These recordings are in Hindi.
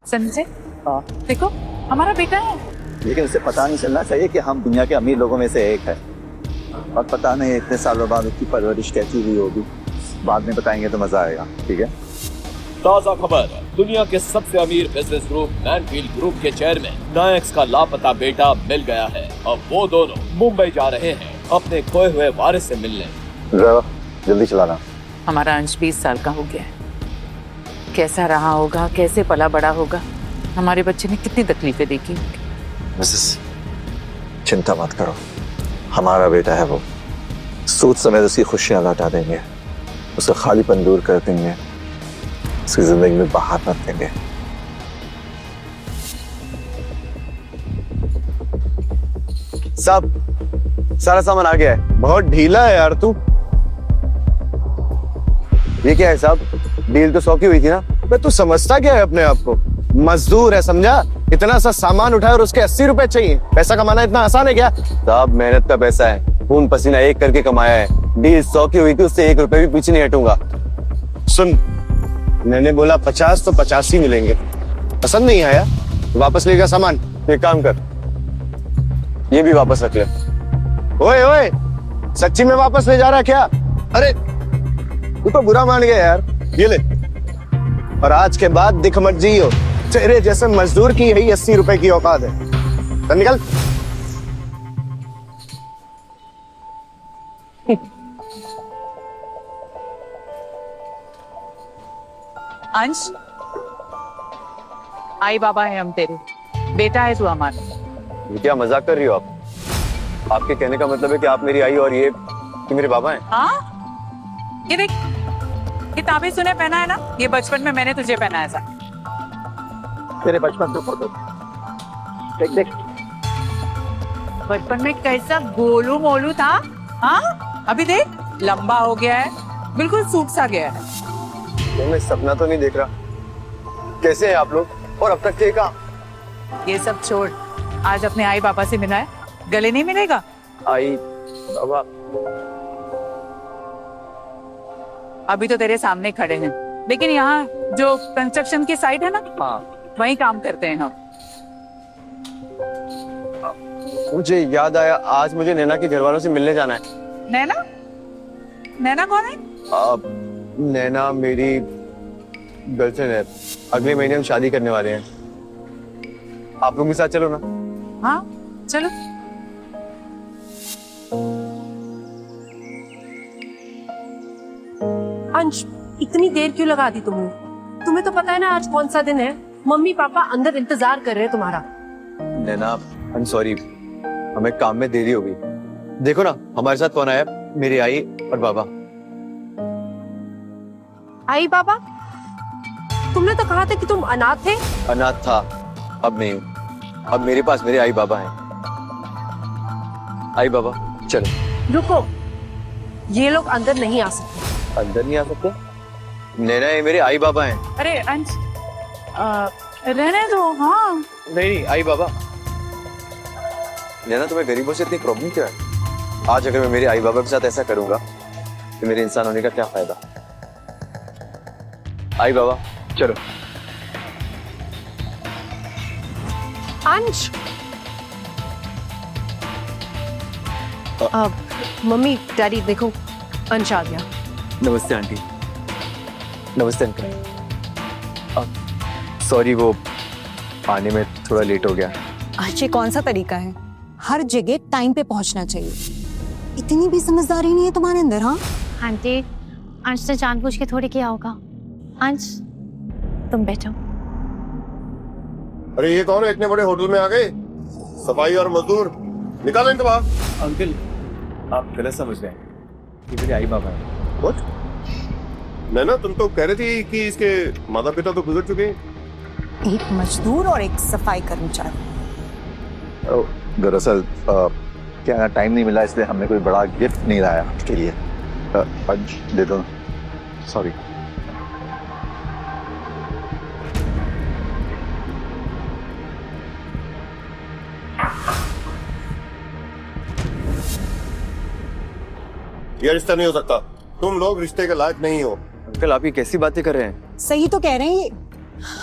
संजय, हाँ। देखो हमारा बेटा है। लेकिन उसे पता नहीं चलना चाहिए कि हम दुनिया के अमीर लोगों में से एक है। और पता नहीं इतने सालों बाद उसकी परवरिश कैसी हुई होगी, बाद में बताएंगे तो मजा आएगा। ठीक है। ताजा खबर, दुनिया के सबसे अमीर बिजनेस ग्रुप मैनफील्ड ग्रुप के चेयरमैन नायक का लापता बेटा मिल गया है। अब वो दोनों मुंबई जा रहे हैं अपने खोए हुए वारिस से मिलने। जल्दी चलाना। हमारा अंश 20 साल का हो गया है। कैसा रहा होगा, कैसे पला बड़ा होगा, हमारे बच्चे ने कितनी तकलीफें देखी। मिसेस, चिंता मत करो, हमारा बेटा है वो। सूद समेत उसकी खुशियां लौटा देंगे, उसका खालीपन दूर कर देंगे, उसकी जिंदगी में बाहर मत देंगे। सब सारा सामान आ गया है। बहुत ढीला है यार तू। ये क्या है साहब? डील तो 100 की हुई थी ना? मैं तू समझता क्या है अपने आप को? मजदूर है समझा? इतना सा सामान उठाया और उसके 80 रुपए चाहिए। पैसा कमाना इतना आसान है क्या? साहब मेहनत का पैसा है, खून पसीना एक करके कमाया है। डील 100 की हुई थी, उससे 1 रुपए भी पीछे नहीं हटूंगा। सुन, मैंने बोला 50 तो 50 ही मिलेंगे। पसंद नहीं आया वापस लेगा सामान। एक काम कर, ये भी वापस रख ले। ओए ओए, सच्ची में वापस ले जा रहा क्या? अरे तू तो बुरा मान गया यार। ये ले, और आज के बाद दिख मत जियो। तेरे जैसे मजदूर की यही 80 रुपए की औकात है। तो निकल। अंश, आई बाबा है हम तेरे, बेटा है तू हमारा। ये क्या मजाक कर रही हो आप? आपके कहने का मतलब है कि आप मेरी आई और ये मेरे बाबा हैं? हाँ, ये देख, किताबें तूने पहना है ना, ये बचपन में मैंने तुझे पहना है। तेरे बचपन का फोटो देख देख। बचपन में कैसा गोलू मोलू था, हाँ अभी देख लंबा हो गया है, बिल्कुल सूट सा गया है। मैं सपना तो नहीं देख रहा। कैसे हैं आप लोग? और अब तक थे कहाँ? ये सब छोड़, आज अपने आई बाबा से मिला है, गले नहीं मिलेगा? आई बाबा अभी तो तेरे सामने खड़े हैं, लेकिन यहाँ जो कंस्ट्रक्शन की साइट है ना, हाँ, वहीं काम करते हैं हम। मुझे याद आया, आज मुझे नैना के घर वालों से मिलने जाना है। नैना? नैना कौन है? नैना मेरी गर्लफ्रेंड है। अगले महीने हम शादी करने वाले हैं। आप लोग के साथ चलो ना। हाँ चलो। अंश, इतनी देर क्यों लगा दी तुमने? तुम्हें तो पता है ना आज कौन सा दिन है। मम्मी पापा अंदर इंतजार कर रहे हैं तुम्हारा। नैना, आई एम सॉरी, हमें काम में देरी हो गई। देखो ना हमारे साथ कौन आया, मेरी आई और बाबा। आई बाबा? तुमने तो कहा था कि तुम अनाथ थे। अनाथ था, अब नहीं हूँ। अब मेरे पास मेरे आई बाबा हैं। आई बाबा चलो। रुको, ये लोग अंदर नहीं आ सकते। अंदर नहीं आ सकते? नैना ये मेरे आई बाबा हैं। अरे अंश, रहने दो। हाँ नहीं आई बाबा। नैना तुम्हें गरीबों से इतनी प्रॉब्लम क्या है? आज अगर मैं मेरे आई बाबा के साथ ऐसा करूंगा तो मेरे इंसान होने का क्या फायदा? आई बाबा चलो। अंश, मम्मी डैडी देखो, अंश आ गया। नमस्ते आंटी। नमस्ते अंकल। सॉरी, वो आने में थोड़ा लेट हो गया। आज ये कौन सा तरीका है? हर जगह टाइम पे पहुंचना चाहिए। इतनी भी समझदारी नहीं है तुम्हारे अंदर। हाँ आंटी, अंश ने जानबूझ के थोड़ी किया होगा। अंश तुम बैठो। अरे ये कौन है? इतने बड़े होटल में आ गए? सफाई और मजदूर निकालो इनको बाहर। अंकल आप गलत समझ रहे हैं, ये मेरे आई बाबा हैं। What? नैना, तुम तो कह रही थी कि इसके माता पिता तो गुजर चुके हैं। एक मजदूर और एक सफाई कर्मचारी। दरअसल क्या टाइम नहीं मिला, इसलिए हमने कोई बड़ा गिफ्ट नहीं लाया आपके लिए। आज दे दो। सॉरी। ये रिश्ता नहीं हो सकता। तुम लोग रिश्ते के लायक नहीं हो। अंकल आप ये कैसी बातें कर रहे हैं? सही तो कह रहे हैं ये।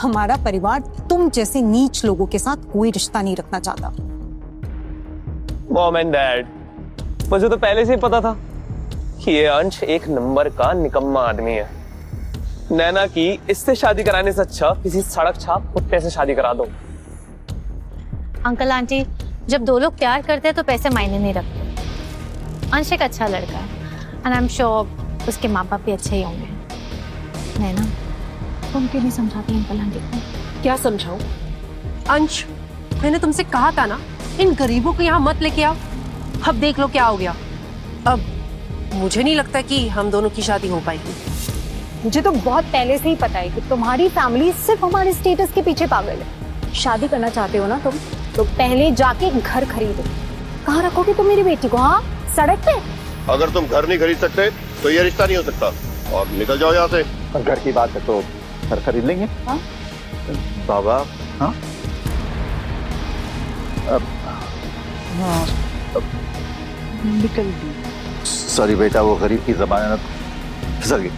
हमारा परिवार तुम जैसे नीच लोगों के साथ कोई रिश्ता नहीं रखना चाहता। मॉम एंड डैड, मुझे तो पहले से ही पता था कि ये अंश एक नंबर का निकम्मा आदमी है। नैना की इससे शादी कराने से अच्छा किसी सड़क छाप कुत्ते से शादी करा दो। अंकल आंटी, जब दो लोग प्यार करते हैं तो पैसे मायने नहीं रखते। अंश एक अच्छा लड़का है एंड आई एम श्योर उसके माँ बाप भी अच्छे ही होंगे। नैना, तुम क्यों नहीं समझाती अंकल आंटी को? क्या समझाऊं? अंश, मैंने तुमसे कहा था ना, इन गरीबों को यहाँ मत लेके आओ। अब देख लो क्या हो गया। अब मुझे नहीं लगता कि हम दोनों की शादी हो पाएगी। मुझे तो बहुत पहले से ही पता है कि तुम्हारी फैमिली सिर्फ हमारे स्टेटस के पीछे पागल है। शादी करना चाहते हो ना तुम, तो पहले जाके घर खरीदो। कहाँ रखोगे तुम मेरी बेटी को? हाँ, सड़क पे? अगर तुम घर नहीं खरीद सकते तो ये रिश्ता नहीं हो सकता और निकल जाओ यहाँ से। और घर की बात है तो घर खरीद लेंगे। हाँ बाबा। हाँ सॉरी बेटा, वो गरीब की जबान है ना, फिसल गई।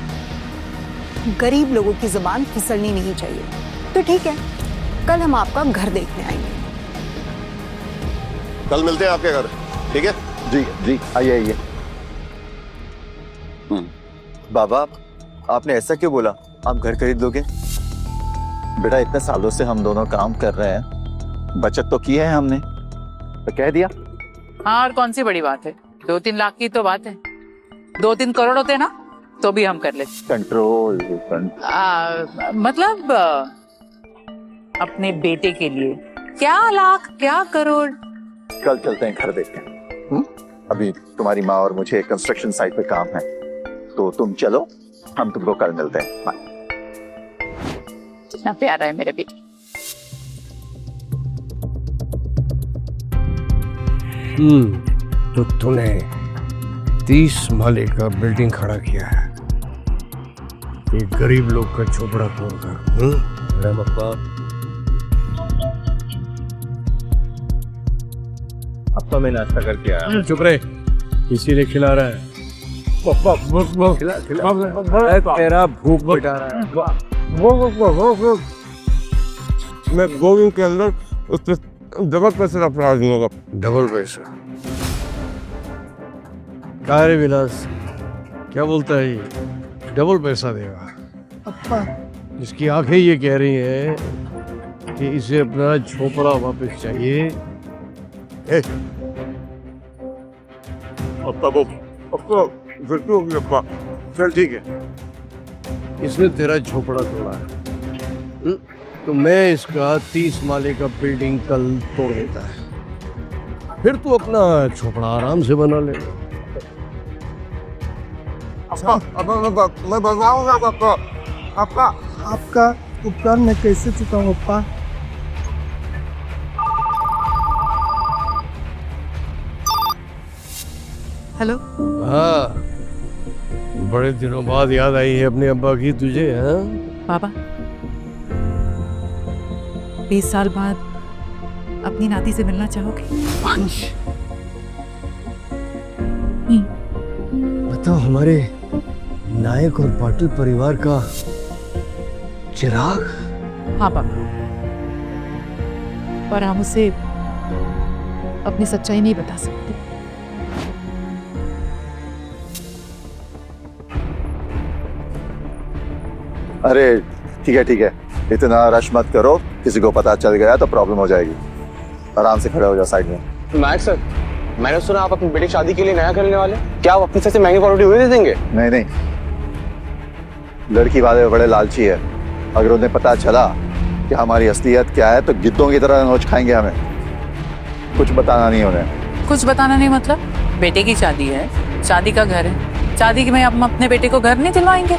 गरीब लोगों की जुबान फिसलनी नहीं चाहिए। तो ठीक है, कल हम आपका घर देखने आएंगे। कल मिलते हैं आपके घर, ठीक है? जी जी, आइए आइए। बाबा, आपने ऐसा क्यों बोला? आप घर खरीद लोगे? बेटा, इतने सालों से हम दोनों काम कर रहे हैं, बचत तो की है हमने, तो कह दिया। हाँ, और कौन सी बड़ी बात है? 2-3 लाख की तो बात है। 2-3 करोड़ होते ना तो भी हम कर लेते। कंट्रोल मतलब अपने बेटे के लिए क्या लाख क्या करोड़। कल चलते हैं घर देखते। अभी तुम्हारी माँ और मुझे कंस्ट्रक्शन साइट पे काम है, तो तुम चलो, हम तुमको कल मिलते हैं। बाय। कितना प्यारा है मेरे बेटे। तो तूने 30 माले का बिल्डिंग खड़ा किया है, एक गरीब लोग का झोपड़ा तोड़कर। अरे पप्पा, अब तो मैं नाश्ता करके आया। चुप रहे, इसीलिए खिला रहा है। तेरा भूख मिटा रहा है। मैं 2 दिन के अंदर उससे डबल पैसे अपना दूंगा। डबल पैसा? क्या रे विलास, क्या बोलता है ये? डबल पैसा देगा? अपा, इसकी आंखें ये कह रही हैं कि इसे अपना झोपड़ा वापस चाहिए। चल ठीक है, इसने तेरा झोपड़ा तोड़ा है, तो मैं इसका 30 माले का बिल्डिंग कल तोड़ देता है, फिर तू अपना झोपड़ा आराम से बना लेगा। मैं बनाऊंगा पापा। पापा, आपका उपकार मैं कैसे चुकाऊं पापा? हेलो। हाँ, बड़े दिनों बाद याद आई है अपने अब्बा की तुझे? हाँ बाबा, 20 साल बाद अपनी नाती से मिलना चाहोगे? अंश, बताओ, हमारे नायक और पाटिल परिवार का चिराग? हाँ बाबा, पर हम उसे अपनी सच्चाई नहीं बता सकते। अरे ठीक है, इतना रश मत करो, किसी को पता चल गया तो प्रॉब्लम हो जाएगी। आराम से खड़े हो जाओ साइड में। नायक सर, मैंने सुना आप अपनी बेटी की शादी के लिए नया करने वाले, क्या आप अपनी सबसे महंगी प्रॉपर्टी हुए दे देंगे? नहीं, लड़की वाले बड़े लालची है, अगर उन्हें पता चला कि हमारी असलियत क्या है तो गिद्धों की तरह नोच खाएंगे हमें। कुछ बताना नहीं उन्हें। कुछ बताना नहीं मतलब? बेटे की शादी है, शादी का घर है, शादी में हम अपने बेटे को घर नहीं दिलवाएंगे?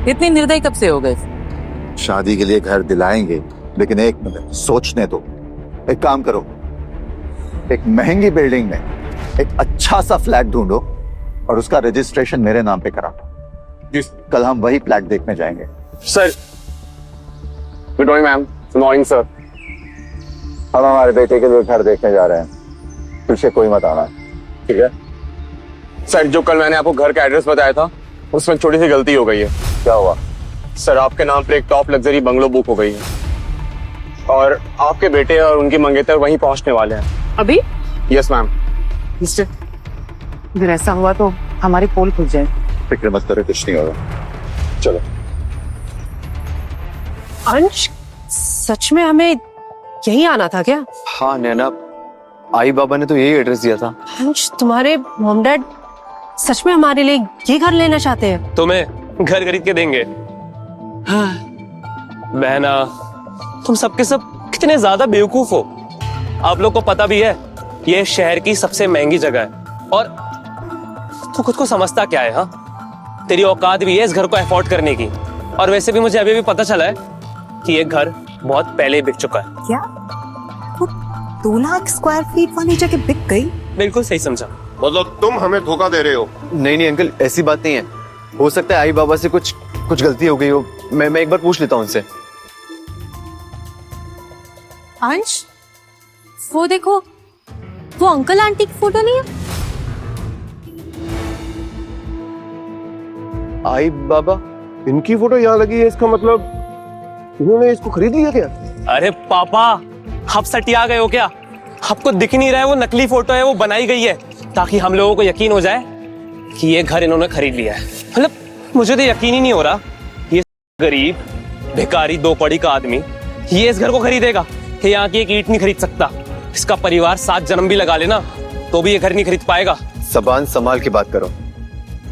इतनी निर्दयी कब से हो गए? शादी के लिए घर दिलाएंगे, लेकिन एक मिनट सोचने दो। एक काम करो, एक महंगी बिल्डिंग में एक अच्छा सा फ्लैट ढूंढो और उसका रजिस्ट्रेशन मेरे नाम पे करा। कल हम वही फ्लैट देखने जाएंगे। Sir, good morning ma'am. Good morning sir. हम हमारे बेटे के लिए घर देखने जा रहे हैं, पीछे कोई मत आना, ठीक है? सर, जो कल मैंने आपको घर का एड्रेस बताया था उसमें छोटी सी गलती हो गई है। क्या हुआ? सर आपके नाम पे एक टॉप लग्जरी बंगलो बुक हो गई है और आपके बेटे और उनके मंगेतर वहीं पहुंचने वाले हैं। अभी यस मैम। मिस्टर, अगर ऐसा हुआ तो हमारी पोल खुल जाए। फिक्र मत करो, कुछ नहीं होगा। चलो। अंश, सच में हमें यही आना था क्या? हाँ नैना, आई बाबा ने तो यही एड्रेस दिया था। अंश, तुम्हारे मॉम डैड सच में हमारे लिए ये घर लेना चाहते हैं? तुम्हें घर खरीद के देंगे। हाँ। बहना, तुम सबके सब कितने ज्यादा बेवकूफ हो। आप लोग को पता भी है ये शहर की सबसे महंगी जगह है और तू खुद को समझता क्या है? हाँ, तेरी औकात भी है इस घर को अफोर्ड करने की। और वैसे भी मुझे अभी भी पता चला है कि ये घर बहुत पहले बिक चुका है। क्या? वो 2 लाख स्क्वायर फीट वाली जगह बिक गई? बिल्कुल सही समझा। मतलब तुम हमें धोखा दे रहे हो? नहीं नहीं अंकल, ऐसी बात नहीं है। हो सकता है आई बाबा से कुछ गलती हो गई हो। मैं एक बार पूछ लेता हूँ उनसे। अंश, वो देखो, वो अंकल आंटी की फोटो नहीं है? आई बाबा? इनकी फोटो यहाँ लगी है, इसका मतलब इन्होंने इसको खरीद लिया क्या? अरे पापा, आप सटिया गए हो क्या? आपको दिख नहीं रहा है वो नकली फोटो है, वो बनाई गई है ताकि हम लोगों को यकीन हो जाए कि ये घर इन्होंने खरीद लिया है। मतलब मुझे तो यकीन ही नहीं हो रहा, ये गरीब भिखारी 2 कौड़ी का आदमी ये इस घर को खरीदेगा। ये यहाँ की एक ईंट नहीं खरीद सकता। इसका परिवार 7 जन्म भी लगा लेना तो भी ये घर नहीं खरीद पाएगा। जबान संभाल के बात करो।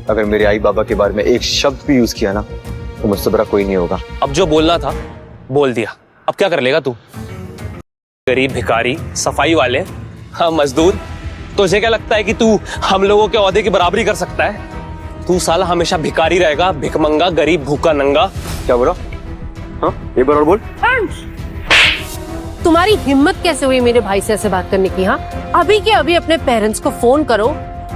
अगर मेरे आई बाबा के बारे में एक शब्द भी यूज किया ना तो मुझसे बड़ा कोई नहीं होगा। अब जो बोलना था बोल दिया, अब क्या कर लेगा तू? गरीब भिखारी, सफाई वाले, हाँ मजदूर, तुझे क्या लगता है कि तू हम लोगों के औहदे की बराबरी कर सकता है? तू साला हमेशा भिखारी रहेगा, भिखमंगा, गरीब, भूखा, नंगा। क्या बोला? हाँ, एक बार और बोल। तुम्हारी हिम्मत कैसे हुई मेरे भाई से ऐसे बात करने की? हाँ, अभी के अभी अपने पेरेंट्स को फोन करो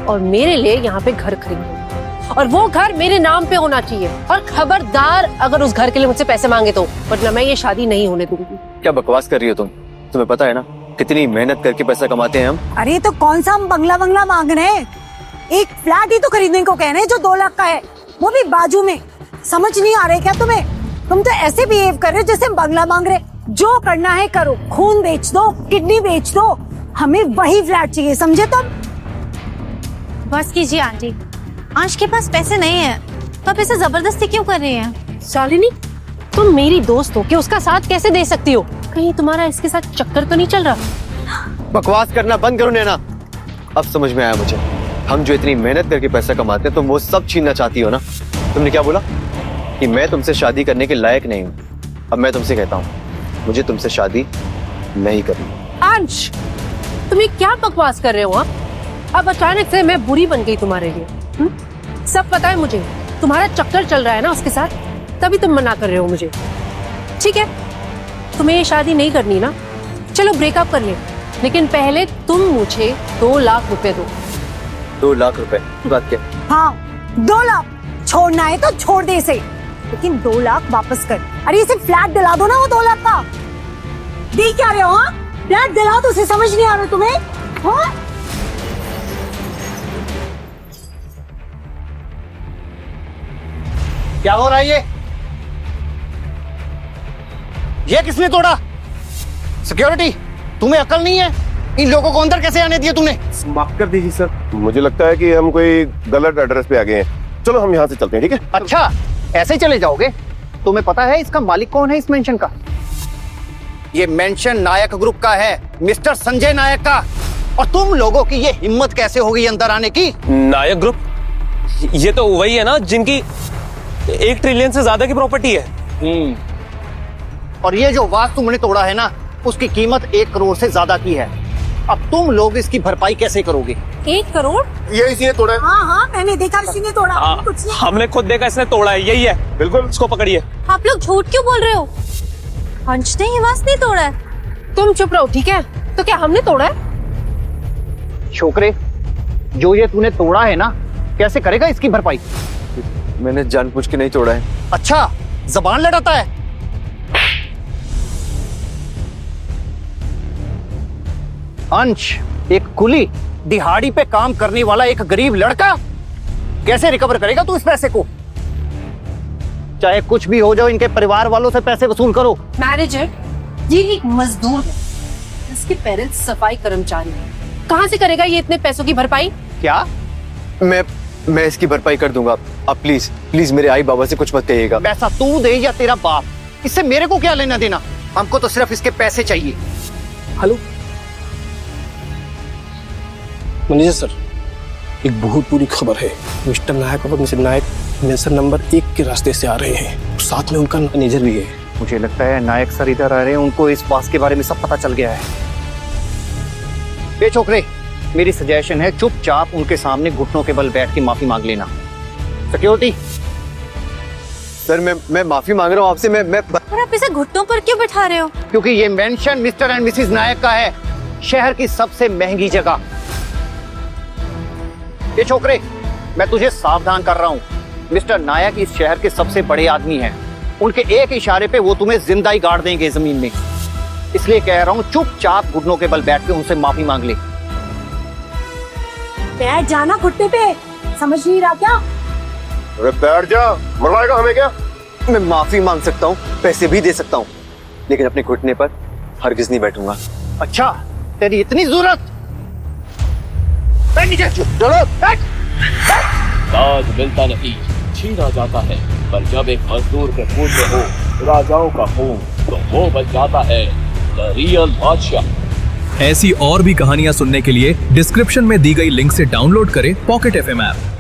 और मेरे लिए यहाँ पे घर खरीदो और वो घर मेरे नाम पे होना चाहिए। और खबरदार अगर उस घर के लिए मुझसे पैसे मांगे तो, वरना मैं ये शादी नहीं होने दूंगी। क्या बकवास कर रही हो तुम? तुम्हें पता है ना कितनी मेहनत करके पैसा कमाते हैं हम। अरे तो कौन सा हम बंगला मांग रहे हैं? एक फ्लैट ही तो खरीदने को कह रहे हैं जो 2 लाख का है, वो भी बाजू में। समझ नहीं आ रहे क्या तुम्हें? तुम तो ऐसे बिहेव कर रहे हो जैसे हम बंगला मांग रहे। जो करना है करो, खून बेच दो, किडनी बेच दो, हमें वही फ्लैट चाहिए, समझे तुम? बस कीजिए आंटी, अंश के पास पैसे नहीं है तो आप इसे जबरदस्ती क्यों कर रही हैं? शालिनी, तुम मेरी दोस्त हो के उसका साथ कैसे दे सकती हो? कहीं तुम्हारा इसके साथ चक्कर तो नहीं चल रहा? बकवास करना बंद करो नैना। अब समझ में आया मुझे, हम जो इतनी मेहनत करके पैसा कमाते हैं तुम वो सब छीनना चाहती हो ना। तुमने क्या बोला? कि मैं तुमसे शादी करने के लायक नहीं हूँ। अब मैं तुमसे कहता हूँ, मुझे तुमसे शादी नहीं करनी। अंश, तुम ये क्या बकवास कर रहे हो? अब अचानक से मैं बुरी बन गई तुम्हारे लिए? सब पता है मुझे, तुम्हारा चक्कर चल रहा है ना उसके साथ, तभी तुम मना कर रहे हो मुझे। ठीक है, तुम्हें ये शादी नहीं करनी ना, चलो ब्रेकअप कर ले, लेकिन पहले तुम मुझे 2 लाख रुपए दो। 2 लाख रुपए? बात क्या? हाँ, 2 लाख। छोड़ना है तो छोड़ दे इसे, लेकिन 2 लाख वापस कर। अरे इसे फ्लैट दिला दो ना वो 2 लाख का। देख क्या रहे हो? हाँ, फ्लैट दिला दो, उसे समझ नहीं आ रहा तुम्हें? हाँ? क्या हो रहा है ये किसने तोड़ा? सिक्योरिटी, तुम्हें अकल नहीं है? इन लोगों को अंदर कैसे आने दिया तूने? माफ कर दीजिए सर, मुझे लगता है कि हम कोई गलत एड्रेस पे आ गए हैं। चलो हम यहाँ से चलते हैं, ठीक है? अच्छा, ऐसे ही चले जाओगे? तुम्हें पता है इसका मालिक कौन है इस मेंशन का? ये मेंशन नायक ग्रुप का है, मिस्टर संजय नायक का। और तुम लोगों की ये हिम्मत कैसे होगी अंदर आने की? नायक ग्रुप? ये तो वही है ना जिनकी 1 ट्रिलियन से ज्यादा की प्रॉपर्टी है। और ये जो वास तुमने तोड़ा है ना, उसकी कीमत 1 करोड़ से ज्यादा की है। अब तुम लोग इसकी भरपाई कैसे करोगे? 1 करोड़? ये इसी ने तोड़ा है। हाँ हाँ, मैंने देखा इसी ने तोड़ा। कुछ नहीं। हमने खुद देखा इसने तोड़ा है, यही है। बिल्कुल। इसको पकड़िए। आप लोग झूठ क्यों बोल रहे हो? अंश ने ये वास नहीं तोड़ा है। तुम चुप रहो, ठीक है? तो क्या हमने तोड़ा है? छोकरे, जो ये तूने तोड़ा है ना, कैसे करेगा इसकी भरपाई? मैंने जानबूझ के नहीं तोड़ा है। अच्छा, जबान लड़ाता है। अंश, एक कुली दिहाड़ी पे काम करने वाला एक गरीब लड़का, कैसे रिकवर करेगा तू इस पैसे को? चाहे कुछ भी हो जाओ, इनके परिवार वालों से पैसे वसूल करो। मैनेजर, ये एक मजदूर है, इसके पेरेंट्स सफाई कर्मचारी हैं। कहाँ से करेगा ये इतने पैसों की भरपाई? क्या? मैं इसकी भरपाई कर दूंगा। आप प्लीज प्लीज मेरे आई बाबा से कुछ मत कहिएगा। पैसा तू दे या तेरा बाप, इससे मेरे को क्या लेना देना? हमको तो सिर्फ इसके पैसे चाहिए। हेलो मैनेजर सर, एक बहुत बुरी खबर है। मिस्टर नायक और मिस्टर नायक मेंशन नंबर 1 के रास्ते से आ रहे हैं, साथ में उनका मैनेजर भी है। मुझे लगता है नायक सर इधर आ रहे हैं, उनको इस बात के बारे में सब पता चल गया है। ये छोकरे, मेरी सजेशन है चुपचाप उनके सामने घुटनों के बल बैठ के माफी मांग लेना। सिक्योरिटी। सर मैं माफी मांग रहा हूँ आपसे। मैं और आप इसे घुटनों पर क्यों बैठा रहे हो? क्योंकि ये मेंशन मिस्टर एंड मिसेस नायक का है, शहर की सबसे महंगी जगह। ये छोकरे, मैं तुझे सावधान कर रहा हूँ, मिस्टर नायक इस शहर के सबसे बड़े आदमी हैं। उनके एक इशारे पे वो तुम्हें जिंदा ही गाड़ देंगे जमीन में। इसलिए कह रहा हूँ चुपचाप घुटनों के बल बैठ के उनसे माफी मांग ले। बैठ जाना घुटने पे, समझ नहीं रहा क्या? अरे बैठ जा, मरवाएगा हमें क्या? मैं माफी मांग सकता हूँ, पैसे भी दे सकता हूँ, लेकिन अपने घुटने पर हरगिज नहीं बैठूंगा। अच्छा, तेरी इतनी जरूरत? बैठ नीचे, चलो बैठ। ताज मिलता नहीं, छीना जाता है, पर जब एक मजदूर के खून में हो राजाओं का खून, तो वो बन जाता है द रियल बादशाह। ऐसी और भी कहानियां सुनने के लिए डिस्क्रिप्शन में दी गई लिंक से डाउनलोड करें पॉकेट FM ऐप।